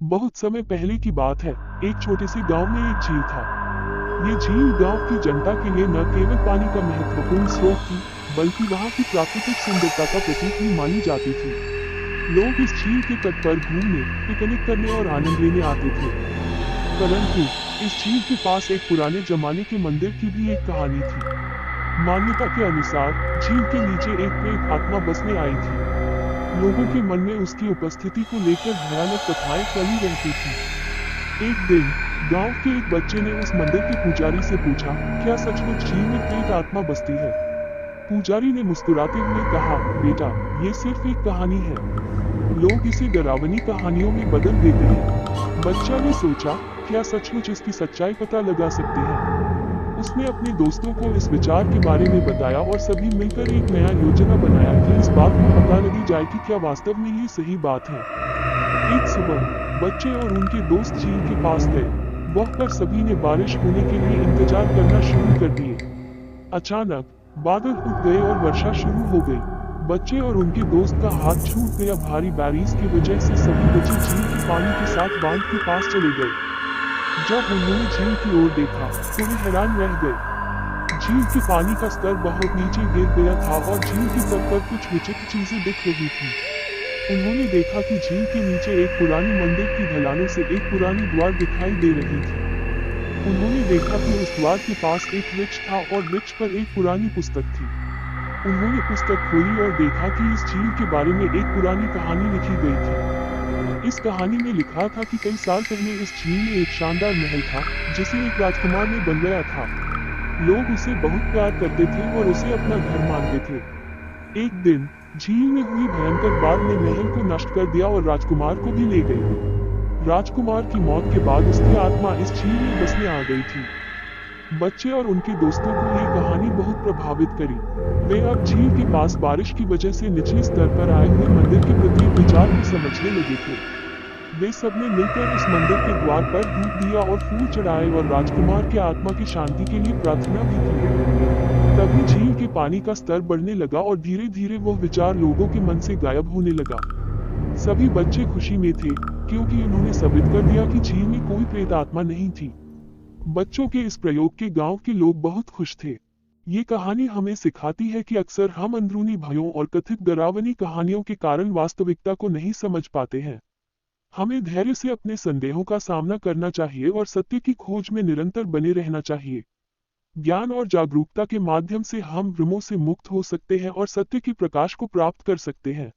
बहुत समय पहले की बात है। एक छोटे से गांव में एक झील था। ये झील गांव की जनता के लिए न केवल पानी का महत्वपूर्ण स्रोत थी, बल्कि वहां की प्राकृतिक सुंदरता का प्रतीक भी मानी जाती थी। लोग इस झील के तट पर घूमने, पिकनिक करने और आनंद लेने आते थे। परंतु इस झील के पास एक पुराने जमाने के मंदिर की भी एक कहानी थी। मान्यता के अनुसार झील के नीचे एक प्रेत आत्मा बसने आई थी। लोगों के मन में उसकी उपस्थिति को लेकर भयानक कथाएं फैली रहती थी। एक दिन गांव के एक बच्चे ने उस मंदिर के पुजारी से पूछा, क्या सचमुच झील में प्रेत आत्मा बसती है? पुजारी ने मुस्कुराते हुए कहा, बेटा, ये सिर्फ एक कहानी है। लोग इसे डरावनी कहानियों में बदल देते हैं। बच्चा ने सोचा, क्या सचमुच इसकी सच्चाई पता लगा सकते हैं? उसने अपने दोस्तों को इस विचार के बारे में बताया और सभी मिलकर एक नया योजना बनाया कि इस बात को पता लगी जाए कि क्या वास्तव में ये सही बात है। एक सुबह बच्चे और उनके दोस्त झील के पास गए। वहां पर सभी ने बारिश होने के लिए इंतजार करना शुरू कर दिए। अचानक बादल उठ गए और वर्षा शुरू हो गई। बच्चे और उनके दोस्त का हाथ छूट गया। भारी बारिश की वजह से सभी बच्चे झील के पानी के साथ बांध के पास चले गए। जब उन्होंने झील की ओर देखा तो वे हैरान रह गए। झील के पानी का स्तर बहुत नीचे गिर गया था और झील के तट पर कुछ विचित्र चीजें दिख रही थी। उन्होंने देखा कि झील के नीचे एक पुरानी मंदिर की ढलानों से एक पुरानी द्वार दिखाई दे रही थी। उन्होंने देखा कि उस द्वार के पास एक वृक्ष था और वृक्ष पर एक पुरानी पुस्तक थी। उन्होंने पुस्तक खोली और देखा कि इस झील के बारे में एक पुरानी कहानी लिखी गई थी। इस कहानी में लिखा था कि कई साल पहले इस झील में एक शानदार महल था, जिसे एक राजकुमार ने बनवाया था। लोग उसे बहुत प्यार करते थे और उसे अपना घर मानते थे। एक दिन झील में हुई भयंकर बाढ़ ने महल को नष्ट कर दिया और राजकुमार को भी ले गई। राजकुमार की मौत के बाद उसकी आत्मा इस झील में बसने आ गई थी। बच्चे और उनके दोस्तों को ये कहानी बहुत प्रभावित करी। वे अब झील के पास बारिश की वजह से निचले स्तर पर आए हुए मंदिर के प्रति विचार को समझने लगे थे। वे सबने मिलकर उस मंदिर के द्वार पर धूप दिया और फूल चढ़ाए और राजकुमार की आत्मा की शांति के लिए प्रार्थना भी की। तभी झील के पानी का स्तर बढ़ने लगा और धीरे धीरे वह विचार लोगों के मन से गायब होने लगा। सभी बच्चे खुशी में थे, क्योंकि उन्होंने साबित कर दिया कि झील में कोई प्रेत आत्मा नहीं थी। बच्चों के इस प्रयोग के गांव के लोग बहुत खुश थे। ये कहानी हमें सिखाती है कि अक्सर हम अंदरूनी भयों और कथित डरावनी कहानियों के कारण वास्तविकता को नहीं समझ पाते हैं। हमें धैर्य से अपने संदेहों का सामना करना चाहिए और सत्य की खोज में निरंतर बने रहना चाहिए। ज्ञान और जागरूकता के माध्यम से हम भ्रमों से मुक्त हो सकते हैं और सत्य की प्रकाश को प्राप्त कर सकते हैं।